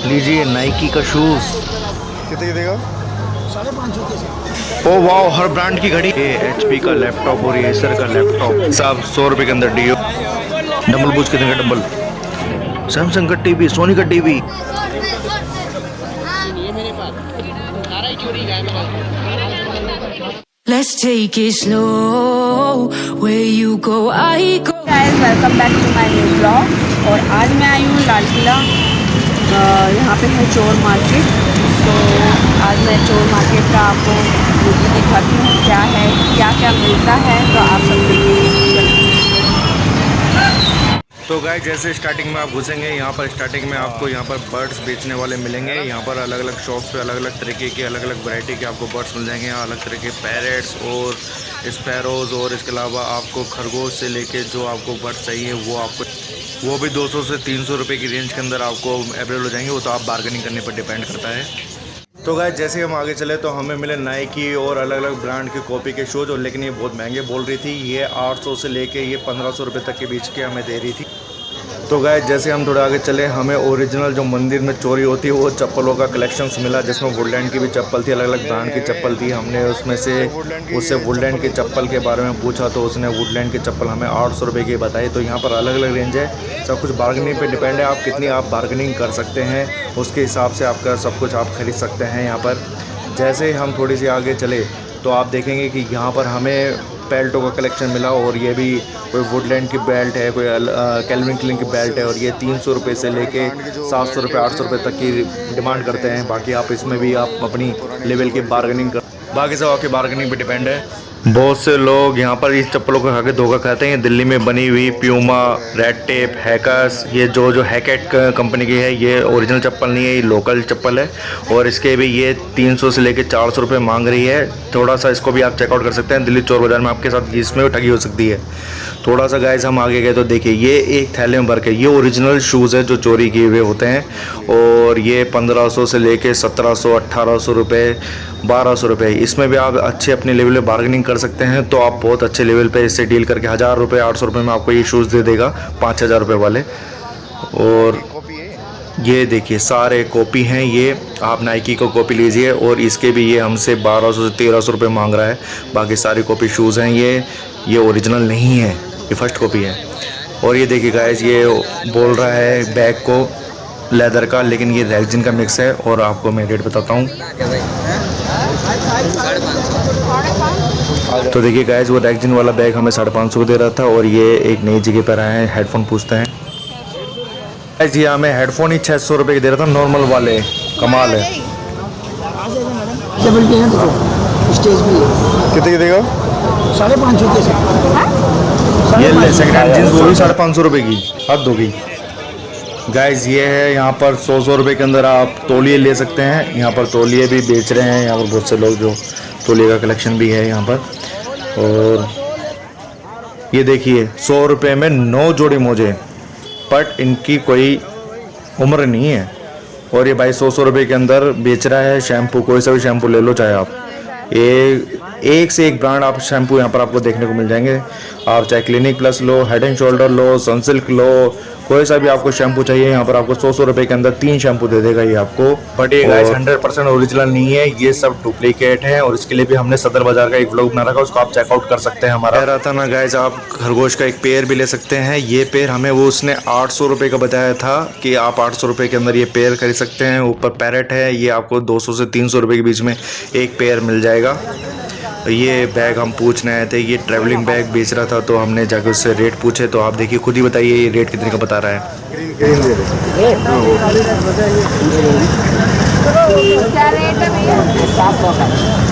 लीजिए नाइकी का शूज कितने की देगा? 550 के। ओ वाओ, हर ब्रांड की घड़ी। ये एचपी का लैपटॉप और एसर का लैपटॉप सब 100 रुपए के अंदर डीओ। डबल बूज कितने का डबल? सैमसंग का टीवी, सोनी का TV. Let's take it slow. Where you go, I go. Guys welcome back to my new blog. और आज मैं आई हूँ लाल किला। यहाँ पे है चोर मार्केट। तो आज मैं चोर मार्केट का आपको रिव्यू दिखाती हूँ क्या है, क्या क्या मिलता है। तो आप सब देखिए। तो गाइस जैसे स्टार्टिंग में आप घुसेंगे यहाँ पर, स्टार्टिंग में आपको यहाँ पर बर्ड्स बेचने वाले मिलेंगे। यहाँ पर अलग अलग शॉप पे अलग अलग तरीके के अलग अलग वैरायटी के आपको बर्ड्स मिल जाएंगे। यहाँ अलग तरह के पैरेट्स और स्पैरोज़ और इसके अलावा आपको खरगोश से लेके जो आपको बर्ड्स चाहिए वो भी 200 से 300 रुपये की रेंज के अंदर आपको अवेलेबल हो जाएंगे। वो तो आप बार्गेनिंग करने पर डिपेंड करता है। तो गाइस जैसे ही हम आगे चले तो हमें मिले नाइकी और अलग अलग ब्रांड के कॉपी के शूज़, और लेकिन ये बहुत महंगे बोल रही थी। ये 800 से लेके ये 1500 रुपये तक के बीच के हमें दे रही थी। तो गाइस जैसे हम थोड़ा आगे चले हमें ओरिजिनल जो मंदिर में चोरी होती है वो चप्पलों का कलेक्शंस मिला, जिसमें वुडलैंड की भी चप्पल थी, अलग अलग ब्रांड की चप्पल थी। हमने उसमें से उससे वुडलैंड की चप्पल के बारे में पूछा तो उसने वुडलैंड की चप्पल हमें 800 रुपये की बताई। तो यहाँ पर अलग अलग रेंज है, सब कुछ बार्गेनिंग पे डिपेंड है। आप कितनी आप बार्गेनिंग कर सकते हैं उसके हिसाब से आपका सब कुछ आप खरीद सकते हैं यहाँ पर। जैसे हम थोड़ी सी आगे चले तो आप देखेंगे कि यहाँ पर हमें बेल्टों का कलेक्शन मिला, और ये भी कोई वुडलैंड की बेल्ट है, कोई कैल्विन क्लीन की बेल्ट है, और ये 300 रुपये से लेके 700 रुपये 800 रुपये तक की डिमांड करते हैं। बाकी आप इसमें भी आप अपनी लेवल की बार्गेनिंग कर, बाकी सब आपकी बार्गेनिंग पे डिपेंड है। बहुत से लोग यहाँ पर इस चप्पलों को खा के धोखा खाते हैं। दिल्ली में बनी हुई प्यूमा, रेड टेप, हैकर्स, ये जो हैकेट कंपनी की है, ये ओरिजिनल चप्पल नहीं है, ये लोकल चप्पल है। और इसके भी ये 300 से लेके 400 रुपये मांग रही है। थोड़ा सा इसको भी आप चेकआउट कर सकते हैं, दिल्ली चोर बाज़ार में आपके साथ इसमें भी ठगी हो सकती है। थोड़ा सा गाइस हम आगे गए तो देखिए ये एक थैले में भर के, ये ओरिजिनल शूज़ है जो चोरी किए हुए होते हैं, और ये 1500 से लेके 1700, 1800 रुपये, 1200 रुपये। इसमें भी आप अच्छे अपने लेवल पे बार्गेनिंग कर सकते हैं। तो आप बहुत अच्छे लेवल पे इससे डील करके 1000 रुपये 800 रुपये में आपको ये शूज़ दे देगा, 5000 रुपये वाले। और ये देखिए सारे कॉपी हैं, ये आप नाइकी को कॉपी लीजिए, और इसके भी ये हमसे 1200 से 1300 रुपये मांग रहा है। बाकी सारी कॉपी शूज़ हैं, ये ओरिजिनल नहीं है, ये फर्स्ट कॉपी है। और ये देखिए गाइस ये बोल रहा है बैग को लेदर का, लेकिन ये रेक्जिन का मिक्स है। और आपको मैं रेट बताता हूँ। तो देखिए गाइस वो रेक्जिन वाला बैग हमें 550 को दे रहा था, और ये एक नई जगह पर आए हैं, हेडफोन पूछते हैं। गाइस ये हमें हेडफोन ही 600 रुपये के दे रहा था, नॉर्मल वाले। कमाल है। डबल भी है तो स्टेज भी है। कितने की देगा? 550 के। ये सेकंड हैंड जींस वो भी 550 रुपये की, हद हो गई। गाइस ये है यहाँ पर 100 रुपये के अंदर आप तौलिए ले सकते हैं। यहाँ पर तौलिए भी बेच रहे हैं, यहाँ पर बहुत से लोग जो तौलिए का कलेक्शन भी है यहाँ पर। और ये देखिए 100 रुपये में 9 जोड़ी मोजे, बट इनकी कोई उम्र नहीं है। और ये भाई 100 रुपये के अंदर बेच रहा है शैम्पू, कोई सा भी शैम्पू ले लो चाहे आप। एक से एक ब्रांड आप शैम्पू यहाँ पर आपको देखने को मिल जाएंगे। आप चाहे क्लिनिक प्लस लो, हेड एंड शोल्डर लो, सनसिल्क लो, कोई सा भी आपको शैम्पू चाहिए यहाँ पर आपको 100 रुपये के अंदर 3 शैम्पू दे देगा ये आपको। बट ये गाइस 100% ओरिजिनल नहीं है, ये सब डुप्लीकेट है। और इसके लिए भी हमने सदर बाजार का एक व्लॉग बना रखा, उसको आप चेकआउट कर सकते हैं। हमारा कह रहा था ना गाइस, आप खरगोश का एक पेयर भी ले सकते हैं। ये पेयर हमें वो उसने 800 रुपये का बताया था कि आप 800 रुपये के अंदर ये पेयर खरीद सकते हैं। ऊपर पैरेट है, ये आपको 200 से 300 रुपये के बीच में एक पेयर मिल जाएगा। ये बैग हम पूछने आए थे, ये ट्रैवलिंग बैग बेच रहा था, तो हमने जाकर उससे रेट पूछे। तो आप देखिए खुद ही बताइए ये रेट कितने का बता रहा है। क्या रेट है भैया?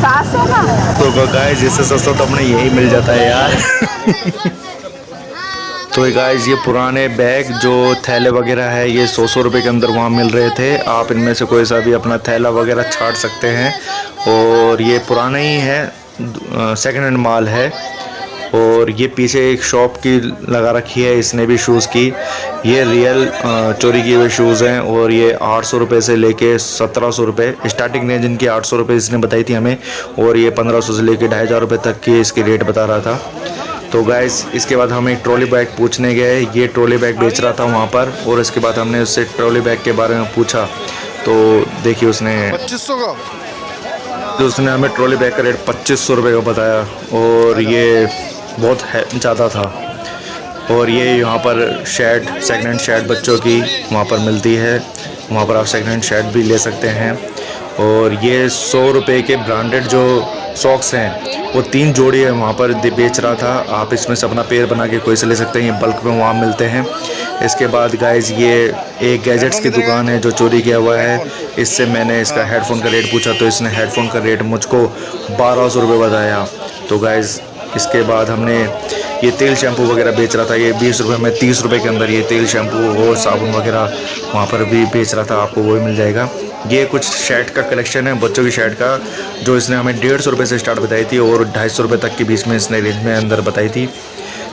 700 का। तो गाइस जिससे सस्ता तो अपने यही मिल जाता है यार। तो गाइस ये पुराने बैग जो थैले वगैरह है, ये 100 रुपये के अंदर वहाँ मिल रहे थे। आप इनमें से कोई सा भी अपना थैला वगैरह छाट सकते हैं। और ये पुराना ही है, सेकंड हैंड माल है। और ये पीछे एक शॉप की लगा रखी है इसने भी शूज़ की। ये रियल चोरी किए हुए शूज़ हैं, और ये 800 रुपये से लेके 1700 रुपये स्टार्टिंग रेंज इनकी 800 रुपये इसने बताई थी हमें। और ये 1500 से लेके 2500 रुपये तक की इसकी रेट बता रहा था। तो गाइस इसके बाद हम एक ट्रॉली बैग पूछने गए, ये ट्रॉली बैग बेच रहा था वहाँ पर। और इसके बाद हमने उससे ट्रॉली बैग के बारे में पूछा तो देखिए उसने 2500 का, तो उसने हमें ट्रॉली बैग का रेट 2500 रुपये का बताया और ये बहुत ज़्यादा था। और ये यहाँ पर शर्ट, सेकेंड हैंड शर्ट बच्चों की वहाँ पर मिलती है, वहाँ पर आप सेकेंड हैंड शर्ट भी ले सकते हैं। और ये 100 रुपये के ब्रांडेड जो सॉक्स हैं वो 3 जोड़ी है वहाँ पर बेच रहा था। आप इसमें से अपना पेयर बना के कोई से ले सकते हैं, ये बल्क में वहाँ मिलते हैं। इसके बाद गाइज ये एक गैजेट्स की दुकान है जो चोरी किया हुआ है। इससे मैंने इसका हेडफोन का रेट पूछा तो इसने हेडफोन का रेट मुझको 1200 रुपये बताया। तो गाइज इसके बाद हमने ये तेल शैम्पू वगैरह बेच रहा था, ये 20 रुपये में 30 रुपये के अंदर ये तेल शैम्पू और साबुन वगैरह वहाँ पर भी बेच रहा था, आपको वो भी मिल जाएगा। ये कुछ शर्ट का कलेक्शन है बच्चों की शर्ट का, जो इसने हमें 150 रुपये से स्टार्ट बताई थी और 250 रुपये तक के बीच में इसने रेंज में अंदर बताई थी।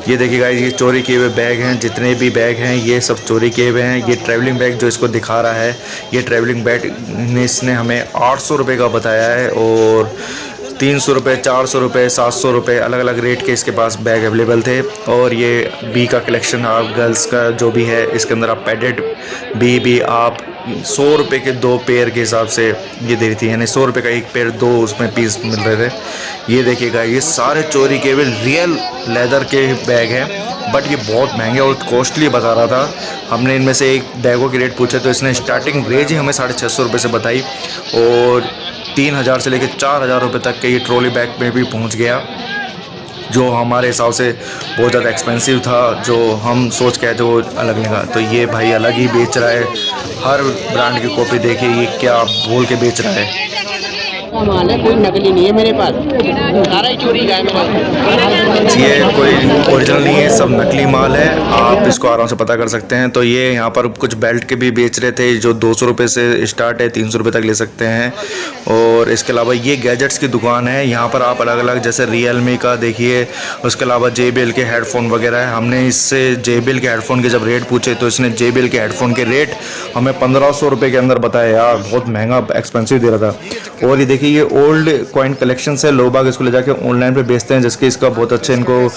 ये देखिए गाइस, ये चोरी किए हुए बैग हैं, जितने भी बैग हैं ये सब चोरी किए हुए हैं। ये ट्रैवलिंग बैग जो इसको दिखा रहा है, ये ट्रैवलिंग बैग इसने हमें 800 रुपये का बताया है और 300 रुपये, 400 रुपये, 700 रुपये अलग अलग रेट के इसके पास बैग अवेलेबल थे। और ये बी का कलेक्शन आप गर्ल्स का जो भी है, इसके अंदर आप पैडेड बी भी आप 100 रुपये के 2 पेयर के हिसाब से ये दे रही थी, यानी 100 रुपये का 1 पेयर 2 उसमें पीस मिल रहे थे। ये देखिएगा, ये सारे चोरी के हुए रियल लेदर के बैग हैं, बट ये बहुत महंगे और कॉस्टली बता रहा था। हमने इनमें से एक बैगों के रेट पूछे तो इसने स्टार्टिंग रेंज ही हमें 650 रुपये से बताई और 3000 से लेकर 4000 रुपये तक के ये ट्रॉली बैग में भी पहुंच गया, जो हमारे हिसाब से बहुत ज़्यादा एक्सपेंसिव था। जो हम सोच के आए थे वो अलग लगा। तो ये भाई अलग ही बेच रहा है, हर ब्रांड की कॉपी देखिए ये क्या बोल के बेच रहा है। माल है, कोई नकली नहीं है मेरे पास, सारा ही चोरी का है मेरे पास। ये कोई ओरिजिनल नहीं है, सब नकली माल है, आप इसको आराम से पता कर सकते हैं। तो ये यहाँ पर कुछ बेल्ट के भी बेच रहे थे जो 200 रुपये से स्टार्ट है, 300 रुपये तक ले सकते हैं। और इसके अलावा ये गैजेट्स की दुकान है, यहाँ पर आप अलग अलग जैसे रियलमी का देखिए, उसके अलावा JBL के हेडफोन वगैरह है। हमने इससे JBL के हेडफोन के जब रेट पूछे तो इसने JBL के हेडफोन के रेट हमें 1500 रुपये के अंदर बताया। यार बहुत महंगा एक्सपेंसिव दे रहा था। और ये देखिए ये ओल्ड कॉइन कलेक्शन है, लोग बाग इसको ले जाके ऑनलाइन पे बेचते हैं, जिसके इसका बहुत अच्छे इनको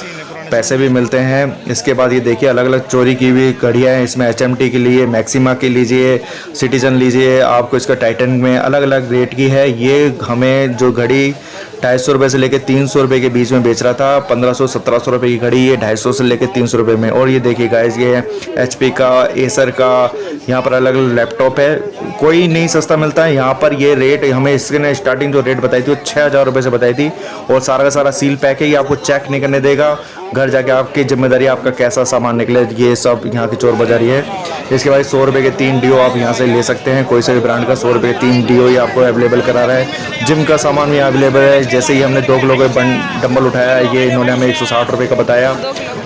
पैसे भी मिलते हैं। इसके बाद ये देखिए अलग अलग चोरी की हुई घड़ियाँ हैं, इसमें HMT के लिए, मैक्सिमा के लीजिए, सिटीजन लीजिए, आपको इसका टाइटन में अलग अलग रेट की है। ये हमें जो घड़ी 250 रुपये से लेकर 300 रुपये के बीच में बेच रहा था, 1500-1700 रुपये की घड़ी, ये 250 से लेकर 300 रुपये में। और ये देखिए गाइस, ये HP का, एसर का, यहाँ पर अलग अलग लैपटॉप है, कोई नहीं सस्ता मिलता है यहाँ पर। ये रेट हमें इसने स्टार्टिंग जो रेट बताई थी वो 6000 रुपये से बताई थी और सारा का सारा सील पैक है, ये आपको चेक नहीं करने देगा। घर जाके आपकी जिम्मेदारी, आपका कैसा सामान निकले, ये सब यहाँ की चोर बाजारी है। इसके बाद 100 रुपये के 3 डिओ आप यहाँ से ले सकते हैं, कोई से भी ब्रांड का 100 रुपये के 3 डिओ ही आपको अवेलेबल करा रहा है। जिम का सामान भी अवेलेबल है, जैसे ही हमने 2 किलो का डंबल उठाया, ये इन्होंने हमें 160 रुपये का बताया।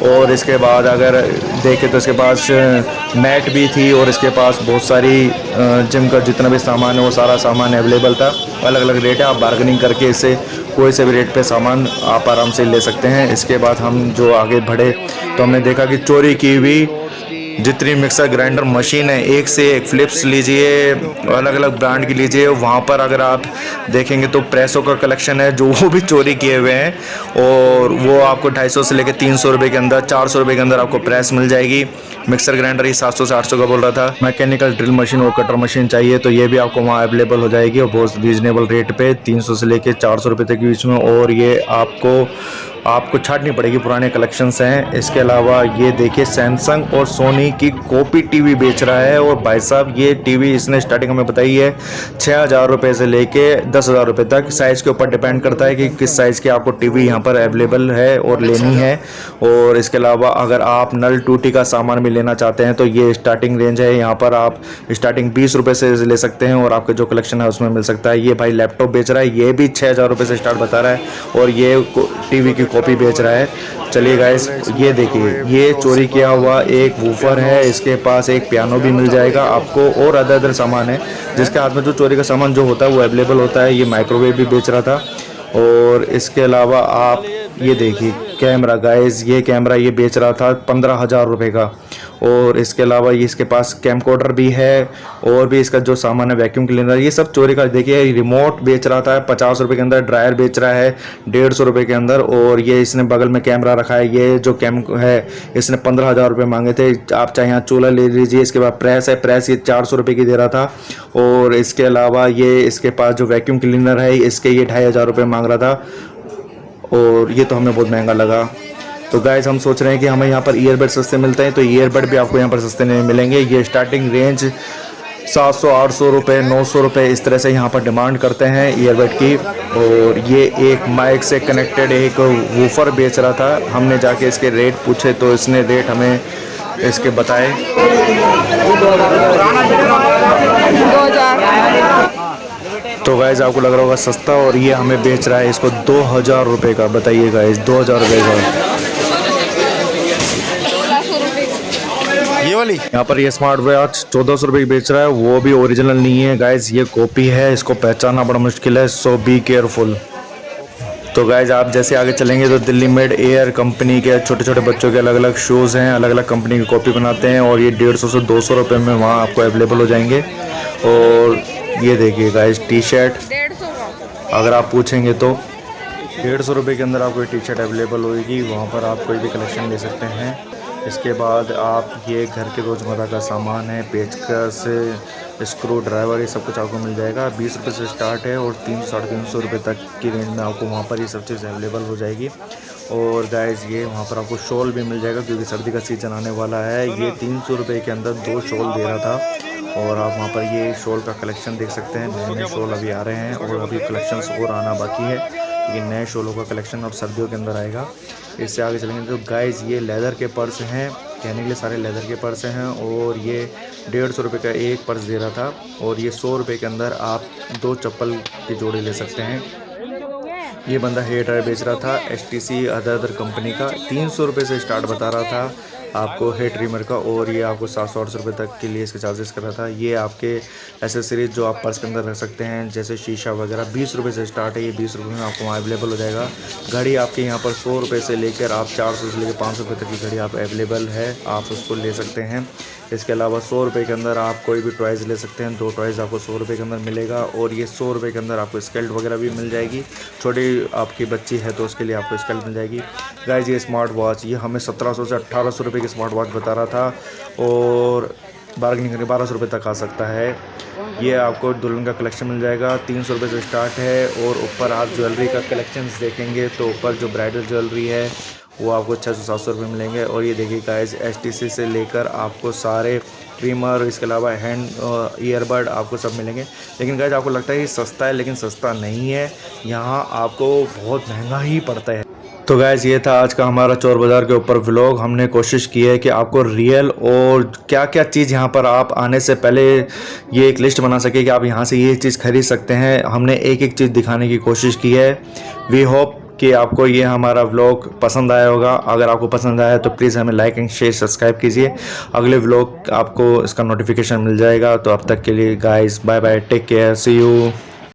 और इसके बाद अगर देखें तो इसके पास मैट भी थी और इसके पास बहुत सारी जिम का जितना भी सामान है वो सारा सामान अवेलेबल था। अलग अलग रेट है, आप बार्गेनिंग करके इससे कोई से भी रेट पे सामान आप आराम से ले सकते हैं। इसके बाद हम जो आगे बढ़े तो हमने देखा कि चोरी की हुई जितनी मिक्सर ग्राइंडर मशीन है, एक से एक फ़िलिप्स लीजिए, अलग अलग ब्रांड की लीजिए। वहाँ पर अगर आप देखेंगे तो प्रेसों का कलेक्शन है जो वो भी चोरी किए हुए हैं और वो आपको 250 से लेकर 300 रुपये के अंदर, 400 रुपये के अंदर आपको प्रेस मिल जाएगी। मिक्सर ग्राइंडर ही 700 से 800 का बोल रहा था। मैकेनिकल ड्रिल मशीन और कटर मशीन चाहिए तो ये भी आपको वहाँ अवेलेबल हो जाएगी और बहुत रीजनेबल रेट पे, 300 से लेकर 400 रुपये तक के बीच में। और ये आपको छाटनी पड़ेगी, पुराने कलेक्शंस हैं। इसके अलावा ये देखिए सैमसंग और सोनी की कॉपी टीवी बेच रहा है और भाई साहब ये टीवी इसने स्टार्टिंग हमें बताई है 6000 रुपये से लेके 10,000 रुपये तक। साइज़ के ऊपर डिपेंड करता है कि किस साइज़ के आपको टीवी यहाँ पर अवेलेबल है और लेनी है। और इसके अलावा अगर आप नल टूटी का सामान भी लेना चाहते हैं तो ये स्टार्टिंग रेंज है, यहाँ पर आप स्टार्टिंग 20 रुपये से ले सकते हैं और आपके जो कलेक्शन है उसमें मिल सकता है। ये भाई लैपटॉप बेच रहा है, ये भी 6000 रुपये से स्टार्ट बता रहा है और ये टीवी की कॉपी बेच रहा है। चलिए गाइस, ये देखिए ये चोरी किया हुआ एक वूफर है, इसके पास एक पियानो भी मिल जाएगा आपको और अदर सामान है। जिसके हाथ में जो चोरी का सामान जो होता है वो अवेलेबल होता है। ये माइक्रोवेव भी बेच रहा था। और इसके अलावा आप ये देखिए कैमरा गाइस, ये कैमरा ये बेच रहा था 15,000 रुपये का और इसके अलावा ये इसके पास कैमकोडर भी है और भी इसका जो सामान है वैक्यूम क्लीनर, ये सब चोरी का। देखिए रिमोट बेच रहा था 50 रुपये के अंदर, ड्रायर बेच रहा है 150 रुपये के अंदर, और ये इसने बगल में कैमरा रखा है। ये जो कैम है इसने 15,000 रुपये मांगे थे। आप चाहे यहाँ चूल्हा ले लीजिए। इसके बाद प्रेस है, प्रेस ये 400 रुपये की दे रहा था। और इसके अलावा ये इसके पास जो वैक्यूम क्लीनर है इसके ये 2,500 रुपये मांग रहा था, और ये तो हमें बहुत महंगा लगा। तो गाइस हम सोच रहे हैं कि हमें यहाँ पर ईयरबड सस्ते मिलते हैं, तो ईयरबड भी आपको यहाँ पर सस्ते नहीं मिलेंगे। ये स्टार्टिंग रेंज 700, 800 रुपये, 900 रुपये इस तरह से यहाँ पर डिमांड करते हैं ईयरबड की। और ये एक माइक से कनेक्टेड एक वूफर बेच रहा था। हमने जाके इसके रेट पूछे तो इसने रेट हमें इसके बताए 2000। तो गाइस आपको लग रहा होगा सस्ता, और ये हमें बेच रहा है इसको 2,000 रुपये का। बताइए गाइस 2,000 रुपये का ये वाली। यहाँ पर ये स्मार्ट वॉच 1,400 रुपये की बेच रहा है, वो भी ओरिजिनल नहीं है गाइस, ये कॉपी है। इसको पहचानना बड़ा मुश्किल है, सो बी केयरफुल। तो गाइस आप जैसे आगे चलेंगे तो दिल्ली मेड एयर कंपनी के छोटे छोटे बच्चों के अलग अलग शूज़ हैं, अलग अलग कंपनी की कॉपी बनाते हैं, और ये 150 से 200 रुपये में वहाँ आपको अवेलेबल हो जाएंगे। और ये देखिए गाइस टी शर्ट, 150 अगर आप पूछेंगे तो 150 रुपये के अंदर आपको टी शर्ट अवेलेबल होगी। वहाँ पर आप कोई भी कलेक्शन ले सकते हैं। इसके बाद आप ये घर के रोज़मर्रा का सामान है, पेचकस, स्क्रू ड्राइवर, ये सब कुछ आपको मिल जाएगा। 20 रुपये से स्टार्ट है और 300 साढ़े 300 रुपये तक की रेंज में आपको वहाँ पर ये सब चीज़ अवेलेबल हो जाएगी। और गाइस ये वहाँ पर आपको शॉल भी मिल जाएगा, क्योंकि सर्दी का सीज़न आने वाला है। ये 300 रुपये के अंदर 2 शॉल दे रहा था, और आप वहाँ पर ये शॉल का कलेक्शन देख सकते हैं। नए नए शॉल अभी आ रहे हैं और अभी कलेक्शंस और आना बाकी है, क्योंकि नए शॉलों का कलेक्शन अब सर्दियों के अंदर आएगा। इससे आगे चलेंगे तो गाइस ये लेदर के पर्स हैं, कहने के लिए सारे लेदर के पर्स हैं, और ये 150 रुपये का एक पर्स दे रहा था, और ये 100 रुपये के अंदर आप 2 चप्पल की जोड़ी ले सकते हैं। ये बंदा हेयर ड्रायर बेच रहा था HTC अदर कंपनी का, 300 रुपये से स्टार्ट बता रहा था आपको हेयर ट्रिमर का, और ये आपको 700-800 रुपये तक के लिए इसके चार्जेस कर रहा था। ये आपके एसेसरीज जो आप पर्स के अंदर रख सकते हैं, जैसे शीशा वगैरह, 20 रुपये से स्टार्ट है। ये 20 रुपये में आपको वहाँ अवेलेबल हो जाएगा। घड़ी आपके यहाँ पर 100 रुपये से लेकर आप 400 से लेकर 500 रुपये तक की घड़ी आप अवेलेबल है, आप उसको ले सकते हैं। इसके अलावा 100 रुपये के अंदर आप कोई भी टॉयज़ ले सकते हैं, 2 टॉयज़ आपको 100 रुपये के अंदर मिलेगा। और ये 100 रुपये के अंदर आपको स्केल्ट वगैरह भी मिल जाएगी। छोटी आपकी बच्ची है तो उसके लिए आपको स्केल्ट मिल जाएगी। गाइस ये स्मार्ट वॉच ये हमें 1700 से 1800 रुपये की स्मार्ट वॉच बता रहा था, और बार्गेनिंग करके 1200 रुपये तक आ सकता है। ये आपको दुल्हन का कलेक्शन मिल जाएगा, 300 रुपये से स्टार्ट है। और ऊपर आप ज्वेलरी का कलेक्शंस देखेंगे तो ऊपर जो ब्राइडल ज्वेलरी है वो आपको 600-700 रुपये मिलेंगे। और ये देखिए गाइस HTC से लेकर आपको सारे ट्रिमर, इसके अलावा हैंड ईयरबड आपको सब मिलेंगे। लेकिन गाइस आपको लगता है ये सस्ता है, लेकिन सस्ता नहीं है, यहाँ आपको बहुत महंगा ही पड़ता है। तो गाइस ये था आज का हमारा चोर बाज़ार के ऊपर व्लॉग। हमने कोशिश की है कि आपको रियल और क्या क्या चीज़ यहाँ पर आप आने से पहले ये एक लिस्ट बना सके कि आप यहाँ से ये चीज़ खरीद सकते हैं। हमने एक एक चीज़ दिखाने की कोशिश की है। वी होप कि आपको ये हमारा व्लॉग पसंद आया होगा। अगर आपको पसंद आया तो प्लीज़ हमें लाइक एंड शेयर सब्सक्राइब कीजिए। अगले व्लॉग आपको इसका नोटिफिकेशन मिल जाएगा। तो अब तक के लिए guys bye bye, take care, see you.